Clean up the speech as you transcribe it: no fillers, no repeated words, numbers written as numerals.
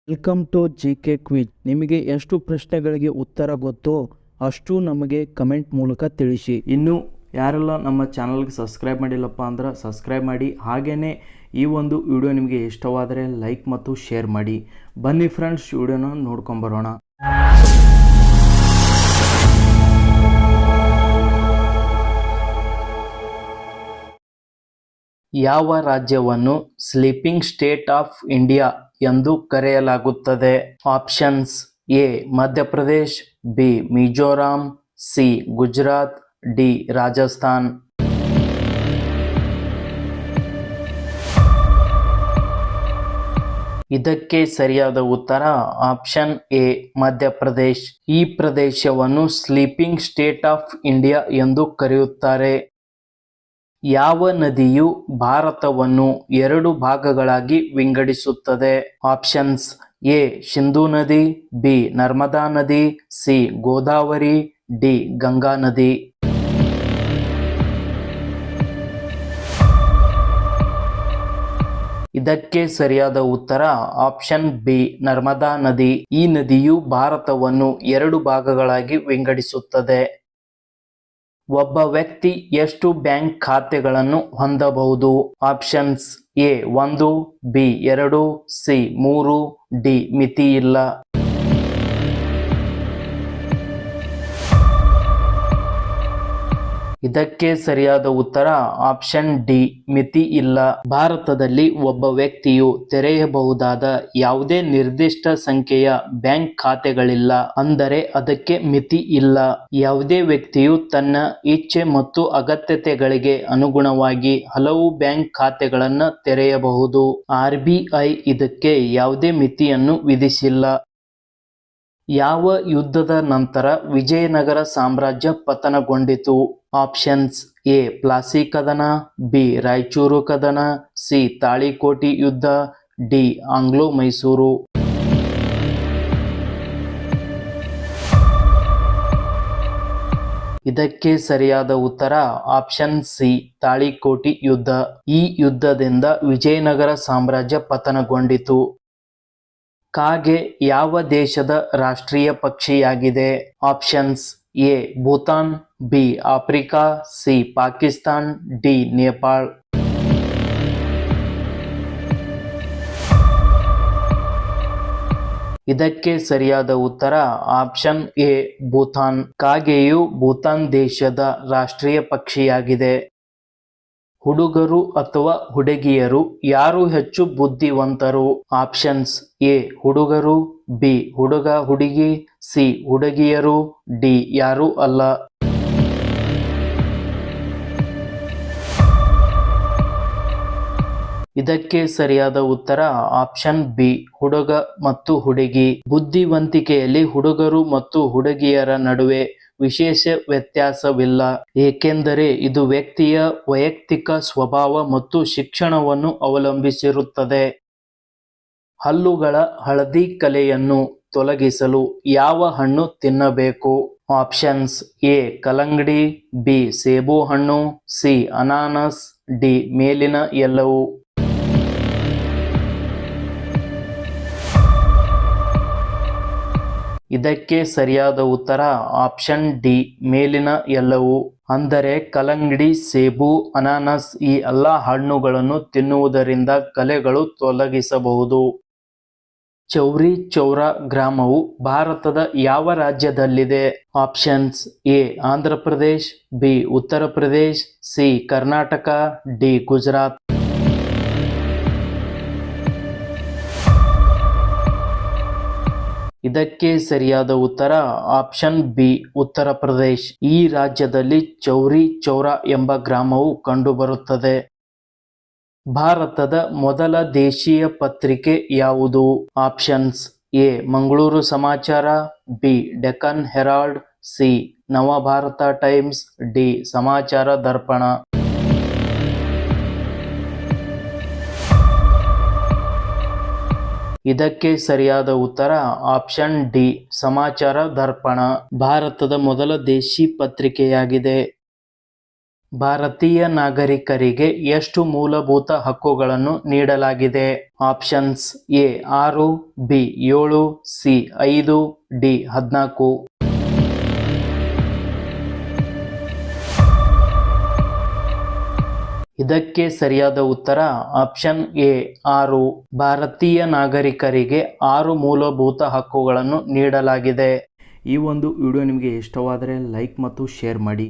Welcome to GK quiz. ನಿಮಗೆ ಎಷ್ಟು ಪ್ರಶ್ನೆಗಳಿಗೆ ಉತ್ತರ ಗೊತ್ತೋ ಅಷ್ಟು ನಮಗೆ ಕಮೆಂಟ್ ಮೂಲಕ ತಿಳಿಸಿ. ಇನ್ನು ಯಾರೆಲ್ಲ ನಮ್ಮ ಚಾನಲ್ಗೆ ಸಬ್ಸ್ಕ್ರೈಬ್ ಮಾಡಿಲ್ಲಪ್ಪ ಅಂದ್ರೆ ಸಬ್ಸ್ಕ್ರೈಬ್ ಮಾಡಿ. ಹಾಗೆಯೇ ಈ ಒಂದು ವಿಡಿಯೋ ನಿಮಗೆ ಇಷ್ಟವಾದರೆ ಲೈಕ್ ಮತ್ತು ಶೇರ್ ಮಾಡಿ. ಬನ್ನಿ ಫ್ರೆಂಡ್ಸ್, ವಿಡಿಯೋನ ನೋಡ್ಕೊಂಬರೋಣ. ಯಾವ ರಾಜ್ಯವನ್ನು ಸ್ಲೀಪಿಂಗ್ ಸ್ಟೇಟ್ ಆಫ್ ಇಂಡಿಯಾ ಎಂದು ಕರೆಯಲಾಗುತ್ತದೆ? Options: A Madhya Pradesh, B Mizoram, C Gujarat, D Rajasthan. ಇದಕ್ಕೆ ಸರಿಯಾದ ಉತ್ತರ ಆಪ್ಷನ್ ಎ ಮಧ್ಯಪ್ರದೇಶ್. ಈ ಪ್ರದೇಶವನ್ನು ಸ್ಲೀಪಿಂಗ್ ಸ್ಟೇಟ್ ಆಫ್ ಇಂಡಿಯಾ ಎಂದು ಕರೆಯುತ್ತಾರೆ. ಯಾವ ನದಿಯು ಭಾರತವನ್ನು ಎರಡು ಭಾಗಗಳಾಗಿ ವಿಂಗಡಿಸುತ್ತದೆ? ಆಪ್ಷನ್ಸ್: ಎ ಸಿಂಧೂ ನದಿ, ಬಿ ನರ್ಮದಾ ನದಿ, ಸಿ ಗೋದಾವರಿ, ಡಿ ಗಂಗಾ ನದಿ. ಇದಕ್ಕೆ ಸರಿಯಾದ ಉತ್ತರ ಆಪ್ಷನ್ ಬಿ ನರ್ಮದಾ ನದಿ. ಈ ನದಿಯು ಭಾರತವನ್ನು ಎರಡು ಭಾಗಗಳಾಗಿ ವಿಂಗಡಿಸುತ್ತದೆ. ಒಬ್ಬ ವ್ಯಕ್ತಿ ಎಷ್ಟು ಬ್ಯಾಂಕ್ ಖಾತೆಗಳನ್ನು ಹೊಂದಬಹುದು? Options: A 1, B 2, C 3, D ಮಿತಿ ಇಲ್ಲ. ಇದಕ್ಕೆ ಸರಿಯಾದ ಉತ್ತರ ಆಪ್ಷನ್ ಡಿ ಮಿತಿ ಇಲ್ಲ. ಭಾರತದಲ್ಲಿ ಒಬ್ಬ ವ್ಯಕ್ತಿಯು ತೆರೆಯಬಹುದಾದ ಯಾವುದೇ ನಿರ್ದಿಷ್ಟ ಸಂಖ್ಯೆಯ ಬ್ಯಾಂಕ್ ಖಾತೆಗಳಿಲ್ಲ, ಅಂದರೆ ಅದಕ್ಕೆ ಮಿತಿ ಇಲ್ಲ. ಯಾವುದೇ ವ್ಯಕ್ತಿಯು ತನ್ನ ಇಚ್ಛೆ ಮತ್ತು ಅಗತ್ಯತೆಗಳಿಗೆ ಅನುಗುಣವಾಗಿ ಹಲವು ಬ್ಯಾಂಕ್ ಖಾತೆಗಳನ್ನು ತೆರೆಯಬಹುದು. RBI ಇದಕ್ಕೆ ಯಾವುದೇ ಮಿತಿಯನ್ನು ವಿಧಿಸಿಲ್ಲ. ಯಾವ ಯುದ್ಧದ ನಂತರ ವಿಜಯನಗರ ಸಾಮ್ರಾಜ್ಯ ಪತನಗೊಂಡಿತು? ಆಪ್ಷನ್ಸ್: ಎ ಪ್ಲಾಸಿ ಕದನ, ಬಿ ರಾಯಚೂರು ಕದನ, ಸಿ ತಾಳಿಕೋಟಿ ಯುದ್ಧ, ಡಿ ಆಂಗ್ಲೋ ಮೈಸೂರು. ಇದಕ್ಕೆ ಸರಿಯಾದ ಉತ್ತರ ಆಪ್ಷನ್ ಸಿ ತಾಳಿಕೋಟಿ ಯುದ್ಧ. ಈ ಯುದ್ಧದಿಂದ ವಿಜಯನಗರ ಸಾಮ್ರಾಜ್ಯ ಪತನಗೊಂಡಿತು. ಕಾಗೆ ಯಾವ ದೇಶದ ರಾಷ್ಟ್ರೀಯ ಪಕ್ಷಿಯಾಗಿದೆ? Options: A Bhutan, B Africa, C Pakistan, D Nepal. ಇದಕ್ಕೆ ಸರಿಯಾದ ಉತ್ತರ ಆಪ್ಷನ್ ಎ ಭೂತಾನ್. ಕಾಗೆಯು ಭೂತಾನ್ ದೇಶದ ರಾಷ್ಟ್ರೀಯ ಪಕ್ಷಿಯಾಗಿದೆ. ಹುಡುಗರು ಅಥವಾ ಹುಡುಗಿಯರು ಯಾರು ಹೆಚ್ಚು ಬುದ್ಧಿವಂತರು? ಆಪ್ಷನ್ಸ್: ಎ ಹುಡುಗರು, ಬಿ ಹುಡುಗ ಹುಡುಗಿ, ಸಿ ಹುಡುಗಿಯರು, ಡಿ ಯಾರೂ ಅಲ್ಲ. ಇದಕ್ಕೆ ಸರಿಯಾದ ಉತ್ತರ ಆಪ್ಷನ್ ಬಿ ಹುಡುಗ ಮತ್ತು ಹುಡುಗಿ. ಬುದ್ಧಿವಂತಿಕೆಯಲ್ಲಿ ಹುಡುಗರು ಮತ್ತು ಹುಡುಗಿಯರ ನಡುವೆ ವಿಶೇಷ ವ್ಯತ್ಯಾಸವಿಲ್ಲ, ಏಕೆಂದರೆ ಇದು ವ್ಯಕ್ತಿಯ ವೈಯಕ್ತಿಕ ಸ್ವಭಾವ ಮತ್ತು ಶಿಕ್ಷಣವನ್ನು ಅವಲಂಬಿಸಿರುತ್ತದೆ. ಹಲ್ಲುಗಳ ಹಳದಿ ಕಲೆಯನ್ನು ತೊಲಗಿಸಲು ಯಾವ ಹಣ್ಣು ತಿನ್ನಬೇಕು? ಆಪ್ಷನ್ಸ್: ಎ ಕಲ್ಲಂಗಡಿ, ಬಿ ಸೇಬು ಹಣ್ಣು, ಸಿ ಅನಾನಸ್, ಡಿ ಮೇಲಿನ ಎಲ್ಲವೂ. ಇದಕ್ಕೆ ಸರಿಯಾದ ಉತ್ತರ ಆಪ್ಷನ್ ಡಿ ಮೇಲಿನ ಎಲ್ಲವೂ. ಅಂದರೆ ಕಲ್ಲಂಗಡಿ, ಸೇಬು, ಅನಾನಸ್ ಈ ಎಲ್ಲ ಹಣ್ಣುಗಳನ್ನು ತಿನ್ನುವುದರಿಂದ ಕಲೆಗಳು ತೊಲಗಿಸಬಹುದು. ಚೌರಿ ಚೌರಾ ಗ್ರಾಮವು ಭಾರತದ ಯಾವ ರಾಜ್ಯದಲ್ಲಿದೆ? Options: A Andhra Pradesh, B Uttar Pradesh, C Karnataka, D Gujarat. ಇದಕ್ಕೆ ಸರಿಯಾದ ಉತ್ತರ ಆಪ್ಷನ್ ಬಿ ಉತ್ತರ ಪ್ರದೇಶ್. ಈ ರಾಜ್ಯದಲ್ಲಿ ಚೌರಿ ಚೌರಾ ಎಂಬ ಗ್ರಾಮವು ಕಂಡುಬರುತ್ತದೆ. ಭಾರತದ ಮೊದಲ ದೇಶೀಯ ಪತ್ರಿಕೆ ಯಾವುದು? ಆಪ್ಷನ್ಸ್: ಎ ಮಂಗಳೂರು ಸಮಾಚಾರ, ಬಿ ಡೆಕ್ಕನ್ ಹೆರಾಲ್ಡ್, ಸಿ ನವಭಾರತ ಟೈಮ್ಸ್, ಡಿ ಸಮಾಚಾರ ದರ್ಪಣ. ಇದಕ್ಕೆ ಸರಿಯಾದ ಉತ್ತರ ಆಪ್ಷನ್ ಡಿ ಸಮಾಚಾರ ದರ್ಪಣ. ಭಾರತದ ಮೊದಲ ದೇಶಿ ಪತ್ರಿಕೆಯಾಗಿದೆ. ಭಾರತೀಯ ನಾಗರಿಕರಿಗೆ ಎಷ್ಟು ಮೂಲಭೂತ ಹಕ್ಕುಗಳನ್ನು ನೀಡಲಾಗಿದೆ? Options A 6, B 7, C 5, D 14. ಇದಕ್ಕೆ ಸರಿಯಾದ ಉತ್ತರ ಆಪ್ಷನ್ ಎ 6. ಭಾರತೀಯ ನಾಗರಿಕರಿಗೆ 6 ಮೂಲಭೂತ ಹಕ್ಕುಗಳನ್ನು ನೀಡಲಾಗಿದೆ. ಈ ಒಂದು ವಿಡಿಯೋ ನಿಮಗೆ ಇಷ್ಟವಾದರೆ ಲೈಕ್ ಮತ್ತು ಶೇರ್ ಮಾಡಿ.